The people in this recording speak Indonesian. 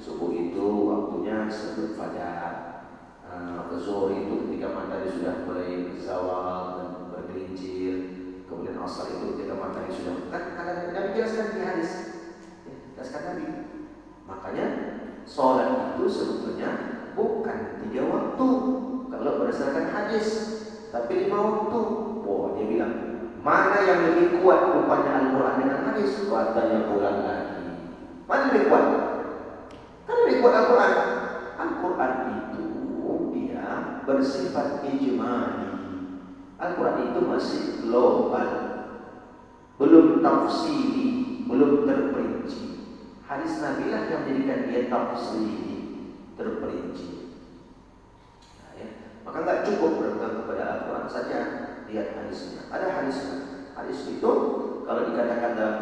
Subuh itu waktunya sebelum fajar. Zuhur itu ketika matahari sudah mulai zawal dan bergelincir. Kemudian asar itu ketika matahari sudah kan Nabi jelaskan di hadis. Jelaskan Nabi. Makanya sholat itu sebetulnya bukan 3 waktu kalau berdasarkan hadis, tapi 5 waktu. Oh, dia bilang mana yang lebih kuat rupanya Al-Quran dengan hadis? Katanya pulang lagi. Mana lebih kuat? Kan lebih kuat Al-Quran. Al-Quran itu dia bersifat ijmali. Al-Quran itu masih global, belum tafsiri, belum terperinci. Hadis Nabi lah yang menjadikan dia tafsiri, terperinci. Nah, ya. Maka nggak cukup berpegang kepada Al-Quran saja, lihat hadisnya. Ada hadisnya. Hadis itu kalau dikatakan dalam